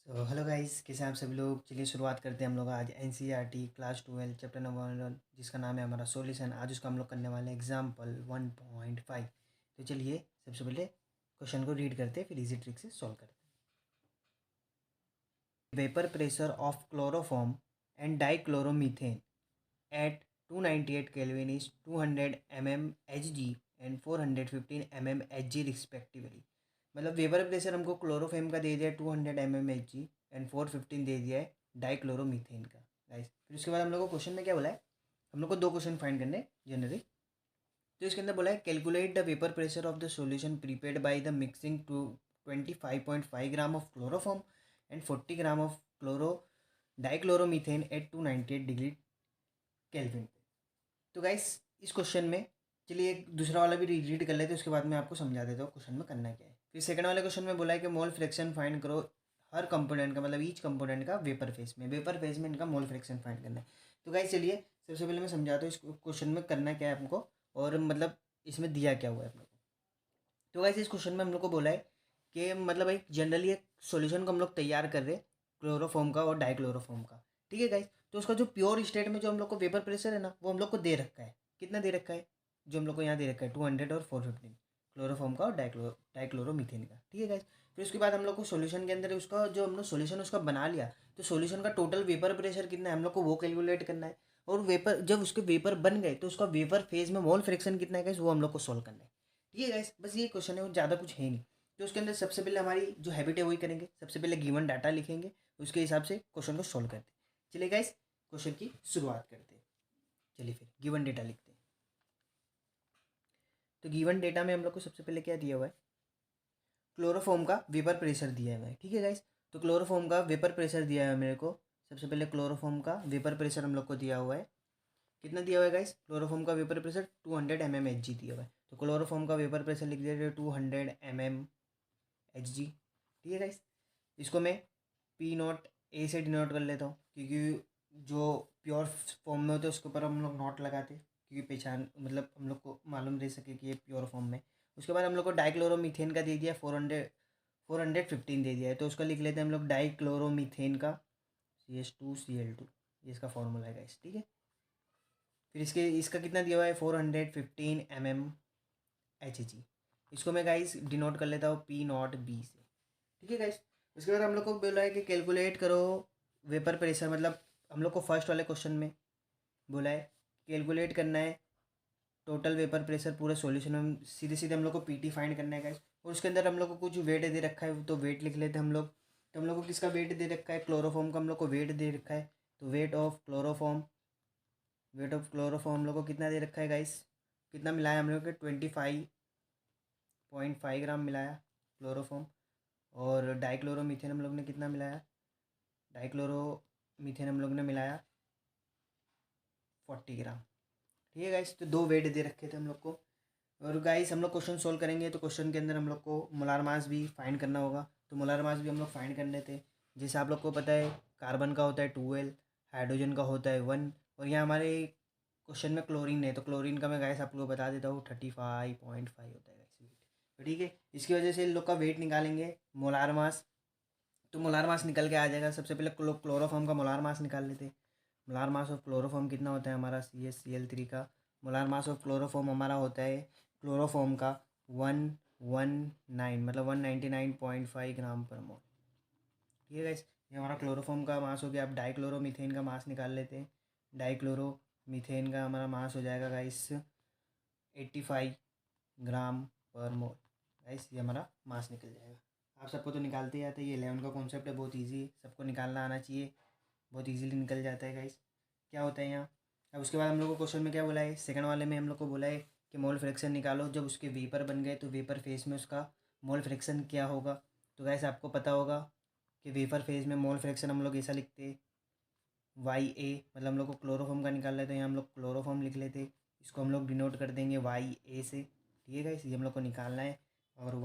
तो hello guys, कैसे हैं आप सभी लोग। चलिए शुरुआत करते हैं हम लोग आज एनसीईआरटी क्लास 12 चैप्टर नंबर 1 जिसका नाम है हमारा सॉल्यूशन। आज उसका हम लोग करने वाले हैं एग्जाम्पल 1.5। तो चलिए सबसे पहले क्वेश्चन को रीड करते हैं, फिर इजी ट्रिक से सॉल्व करते हैं। Vapour pressure of chloroform and dichloromethane at 298 Kelvin is 200 mm Hg and 415 mm Hg respectively. मतलब वेपर प्रेशर हमको क्लोरोफेम का दे दिया है 200 mm Hg एंड 415 दे दिया है डाइक्लोरोमीथेन का। गाइस फिर उसके बाद हम लोग को क्वेश्चन में क्या बोला है, हम लोग को दो क्वेश्चन फाइंड करने जनरली। तो इसके अंदर बोला है calculate the vapour pressure of the solution prepared by the mixing two 25.5 gram of chloroform and 40 gram of dichloromethane at 298 kelvin पे। तो गाइस इस क्वेश्चन में चलिए एक दूसरा वाला भी रीड कर लेते हैं, उसके बाद मैं आपको समझा देता हूँ क्वेश्चन में करना क्या है। फिर सेकंड वाले क्वेश्चन में बोला है कि मोल फ्रैक्शन फाइंड करो हर कंपोनेंट का, मतलब ईच कंपोनेंट का वेपर फेज में इनका मोल फ्रैक्शन फाइंड करना है। तो गाइस चलिए सबसे पहले मैं समझाता हूँ इस क्वेश्चन में करना क्या है हमको, और मतलब इसमें दिया क्या हुआ है हम लोग को। तो गाइस इस क्वेश्चन में हम लोग को बोला है कि मतलब एक जनरली एक सॉल्यूशन को हम लोग तैयार कर रहे हैं क्लोरोफॉर्म का और डाइक्लोरोफॉर्म का। ठीक है गाइस, तो उसका जो प्योर स्टेट में जो हम लोग को वेपर प्रेशर है ना, वो हम लोग को दे रखा है। कितना दे रखा है, जो हम लोग को यहाँ दे रखा है 200 और 415 क्लोरोफॉर्म का और डाइक्लोरोमीथेन का। ठीक है गाइस, फिर उसके बाद हम लोग को सॉल्यूशन के अंदर उसका जो हम लोग सॉल्यूशन उसका बना लिया, तो सॉल्यूशन का टोटल वेपर प्रेशर कितना है हम लोग को वो कैलकुलेट करना है। और वेपर जब उसके वेपर बन गए तो उसका वेपर फेज में मोल फ्रैक्शन कितना है गाइस, वो हम लोग को सोल्व करना है। ठीक है गाइस, बस ये क्वेश्चन है, वो ज़्यादा कुछ है नहीं। तो उसके अंदर सबसे पहले हमारी जो हैबिट है वही करेंगे, सबसे पहले गिवन डाटा लिखेंगे, उसके हिसाब से क्वेश्चन को सोल्व करते हैं। चलिए गाइस क्वेश्चन की शुरुआत करते हैं। चलिए फिर गिवन डेटा लिखते हैं। तो गिवन डेटा में हम लोग को सबसे पहले क्या दिया हुआ है, क्लोरोफॉर्म का वेपर प्रेशर दिया हुआ है। ठीक है गाइस, तो क्लोरोफॉर्म का वेपर प्रेशर दिया है मेरे को। सबसे पहले क्लोरोफॉर्म का वेपर प्रेशर हम लोग को दिया हुआ है, कितना दिया हुआ है गाइस, क्लोरोफॉर्म का वेपर प्रेशर 200 mm Hg दिया हुआ है। तो क्लोरोफॉर्म का वेपर प्रेशर लिख दिया है 200 mm Hg। ठीक है गाइस, इसको मैं पी नॉट ए से डिनोट कर लेता हूँ, क्योंकि जो प्योर फॉर्म में होते हैं उसके ऊपर हम लोग नॉट लगाते हैं, क्योंकि पहचान मतलब हम लोग को मालूम रह सके कि ये प्योर फॉर्म में। उसके बाद हम लोग को डाइक्लोरोमीथेन का दे दिया 415 दे दिया है, तो उसका लिख लेते हैं हम लोग डाइक्लोरोमीथेन का CH2Cl2, ये इसका फॉर्मूला है गाइस। ठीक है, फिर इसका कितना दिया हुआ है 415 Hg। इसको मैं गाइस डिनोट कर लेता हूँ पी नॉट बी से। ठीक है गाइस, उसके बाद हम लोग को बोला है कि कैलकुलेट करो वेपर प्रेशर, मतलब हम लोग को फर्स्ट वाले क्वेश्चन में बोला है कैलकुलेट करना है टोटल वेपर प्रेशर पूरे सॉल्यूशन में। सीधे सीधे हम लोग को पीटी फाइंड करना है गाइस, और उसके अंदर हम लोग को कुछ वेट दे रखा है, तो वेट लिख लेते हैं हम लोग। तो हम लोग को किसका वेट दे रखा है, क्लोरोफॉर्म का हम लोग को वेट दे रखा है। तो वेट ऑफ क्लोरोफॉर्म हम लोग को कितना दे रखा है गाइस, कितना मिलाया हम लोग के 25.5 ग्राम मिलाया क्लोरोफॉर्म। और डाइक्लोरोमीथेन हम लोग ने कितना मिलाया, डाइक्लोरोमीथेन हम लोग ने मिलाया 40 ग्राम। ठीक है गाइस, तो दो वेट दे रखे थे हम लोग को। और गाइस हम लोग क्वेश्चन सोल्व करेंगे तो क्वेश्चन के अंदर हम लोग को मोलार मास भी फाइंड करना होगा, तो मोलार मास भी हम लोग फाइंड कर लेते हैं। जैसे आप लोग को पता है कार्बन का होता है 12, हाइड्रोजन का होता है 1, और यहाँ हमारे क्वेश्चन में क्लोरीन है, तो क्लोरीन का मैं गाइस आप लोग को बता देता हूँ 35.5 होता है गाइस वेट। तो ठीक है, इसकी वजह से इन लोग का वेट निकालेंगे मोलार मास, तो मोलार मास निकल के आ जाएगा। सबसे पहले क्लोरोफॉर्म का मोलार मास निकाल लेते हैं। मोलार मास ऑफ क्लोरोफॉर्म कितना होता है हमारा CH Cl3 का, मोलार मास ऑफ क्लोरोफॉर्म हमारा होता है क्लोरोफॉर्म का 119, मतलब 199.5 ग्राम पर मोल। ठीक है गाइस, ये हमारा क्लोरोफॉर्म का मास हो गया। अब डाइक्लोरोमीथेन का मास निकाल लेते हैं। डाइक्लोरोमीथेन का हमारा मास हो जाएगा गाइस 85 ग्राम पर मोल। गाइस ये हमारा मास निकल जाएगा। आप सबको तो निकालते ही आते हैं, ये 11 का कॉन्सेप्ट है, बहुत इजी है, सबको निकालना आना चाहिए, बहुत इजीली निकल जाता है गाइस। क्या होता है यहाँ, अब उसके बाद हम लोग को क्वेश्चन में क्या बोला है, सेकंड वाले में हम लोग को बोला है कि मोल फ्रैक्शन निकालो जब उसके वेपर बन गए, तो वेपर फेज में उसका मोल फ्रैक्शन क्या होगा। तो गाइस आपको पता होगा कि वेपर फेज में मोल फ्रैक्शन हम लोग ऐसा लिखते हैं YA, मतलब हम लोग को क्लोरोफॉर्म का निकाल लेते हैं, हम लोग क्लोरोफॉर्म लिख लेते, इसको हम लोग डिनोट कर देंगे YA से। ठीक है गाइस, ये हम लोग को निकालना है। और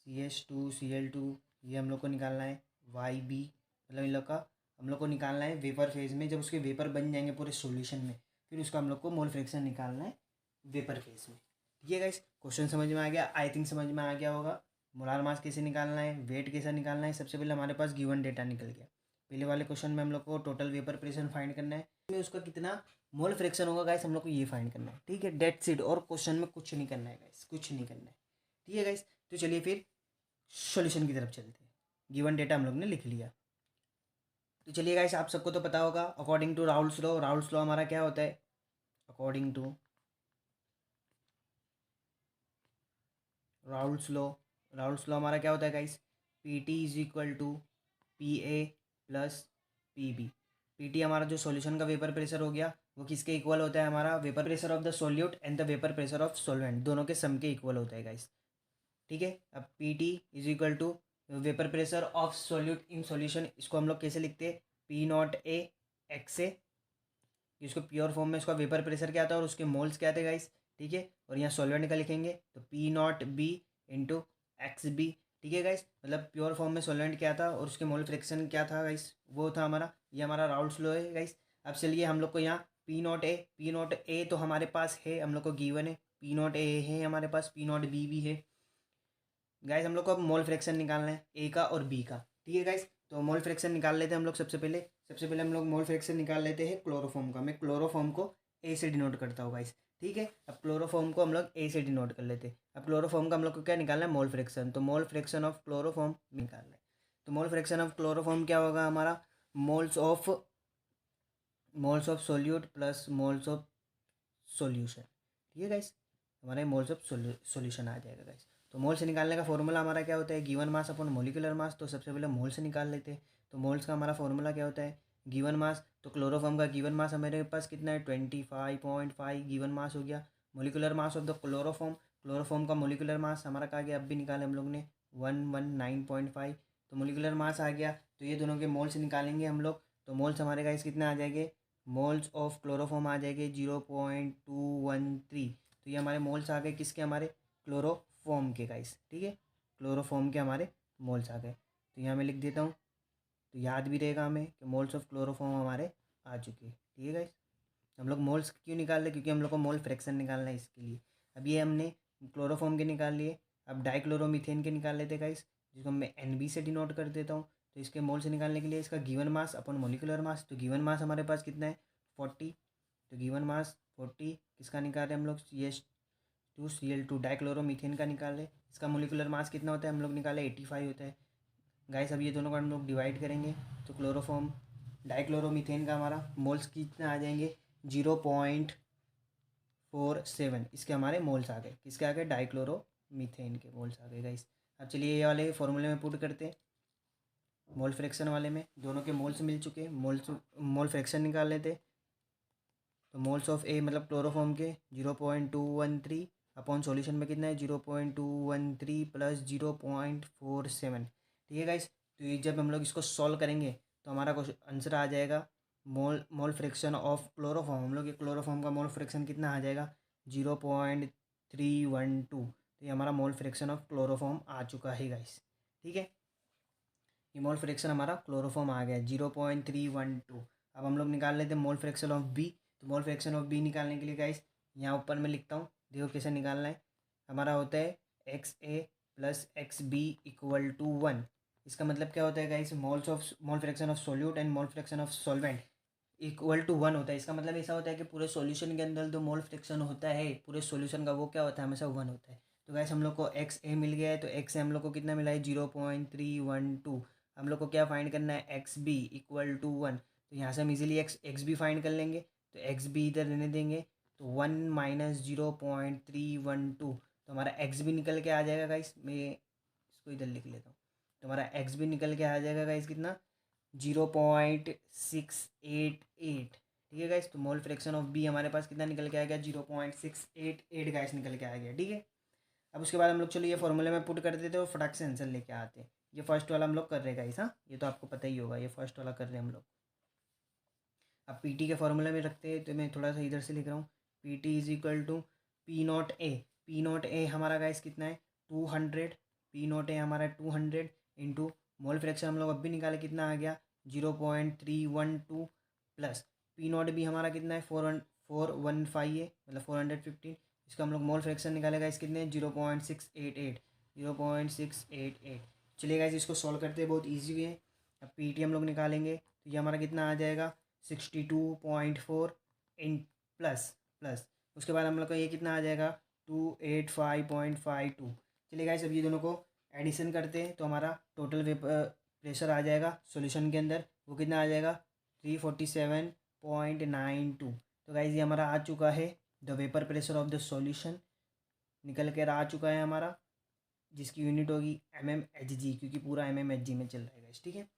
CH2Cl2 ये हम लोग को निकालना है YB, मतलब इन लोग का हम लोग को निकालना है वेपर फेज में, जब उसके वेपर बन जाएंगे पूरे सॉल्यूशन में, फिर उसका हम लोग को मोल फ्रैक्शन निकालना है वेपर फेज में। ठीक है गाइस, क्वेश्चन समझ में आ गया, आई थिंक समझ में आ गया होगा। मोलार मास कैसे निकालना है, वेट कैसे निकालना है, सबसे पहले हमारे पास गिवन डेटा निकल गया। पहले वाले क्वेश्चन में हम लोग को टोटल वेपर प्रेशर फाइंड करना है, में उसका कितना मोल फ्रैक्शन होगा गाइस, हम लोग को ये फाइंड करना है। ठीक है, डेट सीट, और क्वेश्चन में कुछ नहीं करना है गाइस, कुछ नहीं करना है। ठीक है गाइस, तो चलिए फिर सॉल्यूशन की तरफ चलते हैं। गिवन डेटा हम लोग ने लिख लिया, तो चलिए गाइस, आप सबको तो पता होगा according to Raoult's law, Raoult's law हमारा क्या होता है, according to Raoult's law, Raoult's law हमारा क्या होता है guys, P T is equal to P A plus P B. P T हमारा जो सॉल्यूशन का वेपर प्रेशर हो गया, वो किसके इक्वल होता है, हमारा vapour pressure of the solute and the vapour pressure of solvent, दोनों के सम के इक्वल होता है गाइस। ठीक है, अब P T is equal to vapour pressure of solute in solution, इसको हम लोग कैसे लिखते हैं, P not A X A, इसको प्योर फॉर्म में इसका वेपर प्रेशर क्या था और उसके मोल्स क्या थे गाइस। ठीक है, और यहाँ सॉल्वेंट का लिखेंगे तो P not B into X B. ठीक है गाइस, मतलब प्योर फॉर्म में सॉल्वेंट क्या था और उसके मोल फ्रैक्शन क्या था गाइस, वो था हमारा, ये हमारा राउल्स लॉ है गाइस। अब चलिए हम लोग को यहाँ पी नॉट ए तो हमारे पास है, हम लोग को गिवन है, पी नॉट ए है हमारे पास, पी नॉट बी भी है गाइस। हम लोग को अब मोल फ्रैक्शन निकालना है ए का और बी का। ठीक है गाइस, तो मोल फ्रैक्शन निकाल लेते हैं हम लोग। सबसे पहले हम लोग मोल फ्रैक्शन निकाल लेते हैं क्लोरोफॉर्म का। मैं क्लोरोफॉर्म को ए से डिनोट करता हूँ गाइस। ठीक है, अब क्लोरोफॉर्म को हम लोग ए से डिनोट कर लेते हैं। अब क्लोरोफॉर्म का हम लोग को क्या निकालना है, मोल फ्रैक्शन, तो मोल फ्रैक्शन ऑफ क्लोरोफॉर्म निकालना है। तो मोल फ्रैक्शन ऑफ क्लोरोफॉर्म क्या होगा हमारा, moles of solute plus moles of solution. ठीक है गाइस, हमारे मोल्स ऑफ सॉल्यूशन आ जाएगा गाइस। तो मोल से निकालने का फॉर्मूला हमारा क्या होता है, गिवन मास अपन मोलिकुलर मास। तो सबसे पहले मोल से निकाल लेते हैं। तो मोल्स का हमारा फॉर्मूला क्या होता है, गिवन मास। तो क्लोरोफॉर्म का गिवन मास हमारे पास कितना है, 25.5 गिवन मास हो गया। Molecular mass of the chloroform, chloroform का मोलिकुलर मास हमारा कहा गया, अब भी निकाले हम लोग ने 119.5। तो मोलिकुलर मास आ गया, तो ये दोनों के मोल्स निकालेंगे हम लोग। तो मोल्स हमारे गाइस कितने आ जाएंगे, मोल्स ऑफ क्लोरोफॉर्म आ जाएंगे 0.213। तो ये हमारे मोल्स आ गए किसके, हमारे क्लोरोफॉर्म के गाइस। ठीक है, क्लोरोफॉर्म के हमारे मोल्स आ गए। तो यहाँ मैं लिख देता हूँ, तो याद भी रहेगा हमें कि मोल्स ऑफ क्लोरोफॉर्म हमारे आ चुके हैं। ठीक है गाइस, हम लोग मोल्स क्यों निकाल रहे, क्योंकि हम लोग को मोल फ्रैक्शन निकालना है इसके लिए। अब ये हमने क्लोरोफॉर्म के निकाल लिए, अब डाइक्लोरोमीथेन के निकाल लेते गाइस, जिसको मैं एन बी से डिनोट कर देता हूँ। तो इसके मोल से निकालने के लिए इसका गिवन मास अपन मोलिकुलर मास, तो गिवन मास हमारे पास कितना है 40। तो गिवन मास 40 किसका निकाल रहे हम लोग, CH2Cl2 डाइक्लोरोमीथेन का निकाल रहे। इसका मोलिकुलर मास कितना होता है, हम लोग निकाले 85 होता है गाइस। अब ये दोनों को हम लोग डिवाइड करेंगे, तो क्लोरोफॉर्म डाइक्लोरोमीथेन का हमारा मोल्स कितना आ जाएंगे 0.47। इसके हमारे मोल्स आ गए, किसके आ गए, डाइक्लोरोमीथेन के मोल्स आ गए गाइस। अब चलिए ये वाले फॉर्मूले में पुट करते हैं, मोल फ्रैक्शन वाले में दोनों के मोल्स मिल चुके हैं, मोल फ्रैक्शन निकाल लेते। तो मोल्स ऑफ ए मतलब क्लोरोफॉर्म के 0.213 अपॉन सॉल्यूशन में कितना है 0.213 प्लस 0.47। ठीक है गाइस, तो ये जब हम लोग इसको सॉल्व करेंगे तो हमारा आंसर आ जाएगा मोल मोल फ्रैक्शन ऑफ क्लोरोफॉर्म। हम लोग ये क्लोरोफॉर्म का मोल फ्रैक्शन कितना आ जाएगा 0.312। तो ये हमारा मोल फ्रैक्शन ऑफ क्लोरोफॉर्म आ चुका है गाइस। ठीक है, ये मोल फ्रैक्शन हमारा क्लोरोफॉर्म आ गया 0.312। अब हम लोग निकाल लेते हैं मोल फ्रैक्शन ऑफ बी। तो मोल फ्रैक्शन ऑफ बी निकालने के लिए गाइस यहाँ ऊपर में लिखता हूँ, देखो कैसे निकालना है। हमारा होता है XA plus XB equal to 1। इसका मतलब क्या होता है guys, mole fraction of solute and mole fraction of solvent equal to 1 होता है। इसका मतलब ऐसा होता है कि पूरे सॉल्यूशन के अंदर जो मोल फ्रैक्शन होता है पूरे सॉल्यूशन का, वो क्या होता है, हमेशा 1 होता है। तो गाइस हम लोग को XA मिल गया है, तो XA हम लोग को कितना मिला है 0.312। हम लोग को क्या फाइंड करना है, XB इक्वल टू 1। तो यहाँ से हम इजीली एक्स बी फाइंड कर लेंगे, तो XB इधर रहने देंगे, तो 1 माइनस 0.312। तो हमारा XB निकल के आ जाएगा गाइस, मैं इसको इधर लिख लेता हूँ। तो हमारा XB निकल के आ जाएगा गाइस कितना 0.688। ठीक है गाइस, तो मोल फ्रैक्शन ऑफ बी हमारे पास कितना निकल के आ गया 0.688 गाइस निकल के आ गया। ठीक है, अब उसके बाद हम लोग चलो ये फॉर्मूले में पुट कर देते हैं और फटाक से आंसर लेके आते हैं। ये फर्स्ट वाला हम लोग कर रहे हैं गाइस, हाँ ये तो आपको पता ही होगा, ये फर्स्ट वाला कर रहे हैं हम लोग। अब पीटी के फॉर्मूले में रखते हैं, तो मैं थोड़ा सा इधर से लिख रहा हूँ, PT is equal to P not A. P not A हमारा गाइस कितना है 200। पी नॉट ए हमारा 200 इंटू मोल फ्रैक्शन हम लोग अब भी निकाले, कितना आ गया 0.312 प्लस पी नॉट भी हमारा कितना है 415 है, मतलब 415। इसका हम लोग मोल फ्रैक्शन निकालेगा इस कितने 0.688। 0.688। चलिए गाइस इसको सॉल्व करते हैं, बहुत ईजी है। अब पीटी हम लोग निकालेंगे तो ये हमारा कितना आ जाएगा 62.4 इन प्लस प्लस उसके बाद हम लोग का ये कितना आ जाएगा 285.52। चलिए गाइस अब ये दोनों को एडिशन करते हैं तो हमारा टोटल वेपर प्रेशर आ जाएगा सॉल्यूशन के अंदर, वो कितना आ जाएगा 347.92। तो गाइस ये हमारा आ चुका है the vapour pressure of the solution, निकल कर आ चुका है हमारा, जिसकी यूनिट होगी mmHg, क्योंकि पूरा mmHg में चल रहा है गाइस, ठीक है।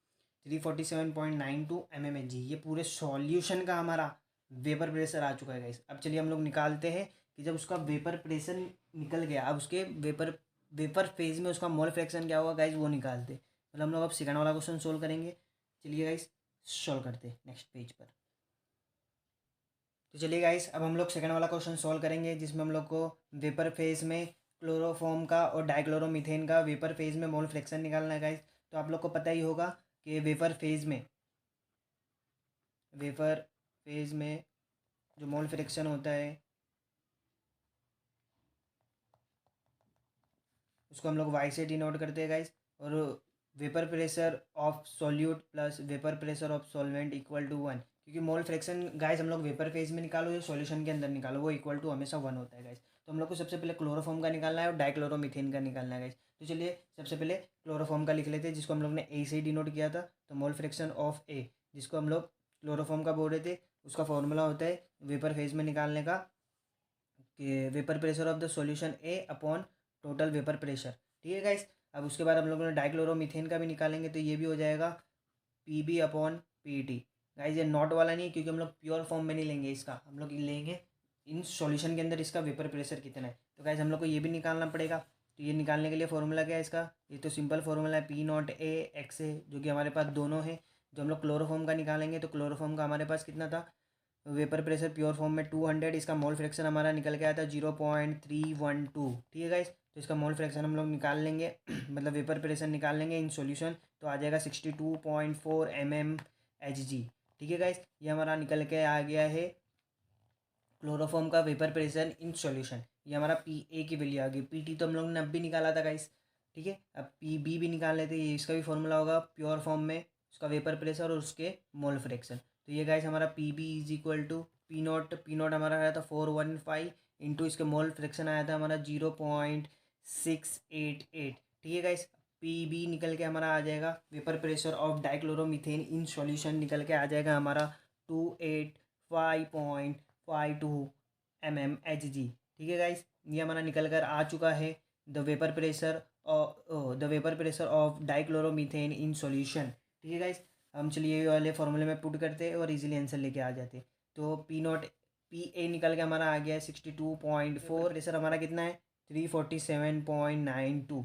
347.92 mmHg ये पूरे सॉल्यूशन का हमारा वेपर प्रेशर आ चुका है गाइस। अब चलिए हम लोग निकालते हैं कि जब उसका वेपर प्रेशर निकल गया, अब उसके वेपर फेज में उसका मोल फ्रैक्शन क्या होगा गाइस, वो निकालते। मतलब हम लोग अब सेकंड वाला क्वेश्चन सोल्व करेंगे। चलिए गाइस सॉल्व करते हैं नेक्स्ट पेज पर। तो चलिए गाइस अब हम लोग सेकंड वाला क्वेश्चन सॉल्व करेंगे, जिसमें हम लोग को वेपर फेज में क्लोरोफॉर्म का और डाइक्लोरोमीथेन का वेपर फेज में मोल फ्रैक्शन निकालना है गाइस। तो आप लोग को पता ही होगा कि वेपर फेज में जो मोल फ्रैक्शन होता है उसको हम लोग वाई से डिनोट करते हैं गाइस। और vapour pressure of solute plus vapour pressure of solvent equal to 1, क्योंकि मोल फ्रैक्शन गाइस हम लोग वेपर फेज में निकालो या सॉल्यूशन के अंदर निकालो वो इक्वल टू हमेशा 1 होता है गाइस। तो हम लोग को सबसे पहले क्लोरोफॉर्म का निकालना है और डाइक्लोरोमीथेन का निकालना है गाइस। तो चलिए सबसे पहले क्लोरोफॉर्म का लिख लेते हैं, जिसको हम लोग ने ए से ही डिनोट किया था। तो मोल फ्रैक्शन ऑफ ए, जिसको हम लोग क्लोरोफॉर्म का बोल रहे थे, उसका फॉर्मूला होता है वेपर फेज में निकालने का कि vapour pressure of the solution A upon total vapour pressure, ठीक है गाइस। अब उसके बाद हम लोगों ने डाइक्लोरोमीथेन का भी निकालेंगे तो ये भी हो जाएगा P B upon P T. Guys ये नॉट वाला नहीं है, क्योंकि हम लोग प्योर फॉर्म में नहीं लेंगे इसका, हम लोग लेंगे इन सॉल्यूशन के अंदर इसका वेपर प्रेशर कितना है। तो गाइस हम लोग को ये भी निकालना पड़ेगा। तो ये निकालने के लिए फॉर्मूला क्या है इसका, ये तो सिंपल फॉर्मूला है पी नॉट ए एक्स ए, जो कि हमारे पास दोनों है। जो हम लोग क्लोरोफॉर्म का निकालेंगे तो क्लोरोफॉर्म का हमारे पास कितना था, वेपर प्रेशर प्योर फॉर्म में 200, इसका मोल फ्रैक्शन हमारा निकल के आया था 0.312, ठीक है गाइस। तो इसका मोल फ्रैक्शन हम लोग निकाल लेंगे मतलब वेपर प्रेशर निकाल लेंगे इन सॉल्यूशन, तो आ जाएगा 62.4 mmHg, ठीक है गाइस। ये हमारा निकल के आ गया है क्लोरोफॉर्म का वेपर प्रेशर इन सॉल्यूशन। ये हमारा पी ए की वैल्यू आ गई। पी टी तो हम लोग ने अब भी निकाला था गाइस, ठीक है। अब पी बी भी निकाल लेते हैं, ये इसका भी फॉर्मूला होगा प्योर फॉर्म में उसका वेपर प्रेशर और उसके मोल फ्रैक्शन। तो ये गाइस हमारा P B is equal to P not हमारा आया था 415 इंटू इसके मोल फ्रैक्शन आया था हमारा 0.688, ठीक है गाइस। पी बी निकल के हमारा आ जाएगा vapour pressure of dichloromethane in solution, निकल के आ जाएगा हमारा 285.52 mmHg, ठीक है गाइस। ये हमारा निकल कर आ चुका है the vapour pressure of dichloromethane in solution, ठीक है गाइस। हम चलिए ये वाले फॉर्मूले में पुट करते हैं और इजीली आंसर लेके आ जाते हैं। तो पी ए निकल के हमारा आ गया है 62.4, प्रेशर हमारा कितना है 347.92,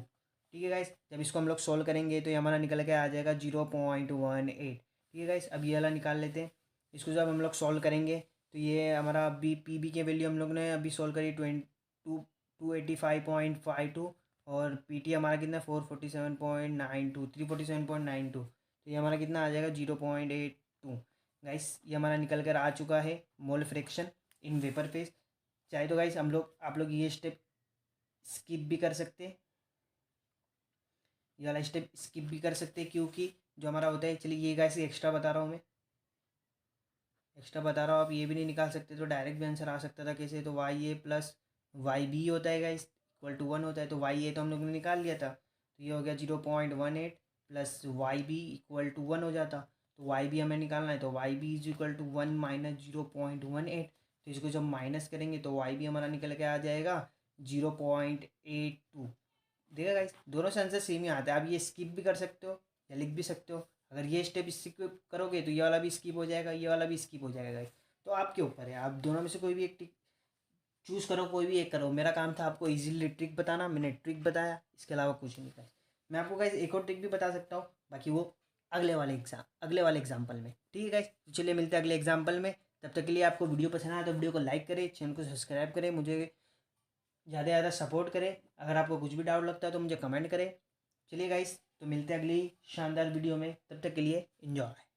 ठीक है गाइस। जब इसको हम लोग सोल्व करेंगे तो ये हमारा निकल के आ जाएगा 0.18, ठीक है गाइस। अब ये वाला निकाल लेते हैं। इसको जब हम लोग सॉल्व करेंगे तो ये हमारा अभी पी बी की वैल्यू हम लोग ने अभी सॉल्व करी 285.52 और पी टी हमारा कितना 347.92। तो ये हमारा कितना आ जाएगा 0.82 गाइस। ये हमारा निकल कर आ चुका है mole fraction in vapour phase. चाहे तो गाइस आप लोग ये स्टेप स्किप भी कर सकते हैं, ये वाला स्टेप स्किप भी कर सकते हैं, क्योंकि जो हमारा होता है, चलिए ये गाइस एक्स्ट्रा बता रहा हूँ मैं, एक्स्ट्रा बता रहा हूँ। आप ये भी नहीं निकाल सकते तो डायरेक्ट भी आंसर आ सकता था कैसे, तो वाई ए प्लस वाई बी होता है गाइस इक्वल टू 1 होता है। तो वाई ए तो हम लोग ने निकाल लिया था, तो ये हो गया 0.18 plus Y B equal to 1 हो जाता। तो वाई बी हमें निकालना है, तो Y B is equal to 1 minus 0.18। तो इसको जब माइनस करेंगे तो वाई बी हमारा निकल के आ जाएगा 0.82। देखा गाइस दोनों से आंसर सेम ही आता है। आप ये स्किप भी कर सकते हो या लिख भी सकते हो। अगर ये स्टेप स्किप करोगे तो ये वाला भी स्किप हो जाएगा, ये वाला भी स्किप हो जाएगा गाइस। तो आपके ऊपर है, आप दोनों में से कोई भी एक ट्रिक चूज़ करो, कोई भी एक करो। मेरा काम था आपको इजीली ट्रिक बताना, मैंने ट्रिक बताया, इसके अलावा कुछ नहीं गाइस। मैं आपको गाइस एक और ट्रिक भी बता सकता हूँ, बाकी वो अगले वाले एग्जाम्पल में, ठीक है गाइस। तो चलिए मिलते हैं अगले एग्जाम्पल में। तब तक के लिए आपको वीडियो पसंद आया तो वीडियो को लाइक करें, चैनल को सब्सक्राइब करें, मुझे ज़्यादा से ज़्यादा सपोर्ट करें। अगर आपको कुछ भी डाउट लगता है तो मुझे कमेंट करें। चलिए गाइस तो मिलते हैं अगली शानदार वीडियो में, तब तक के लिए एंजॉय।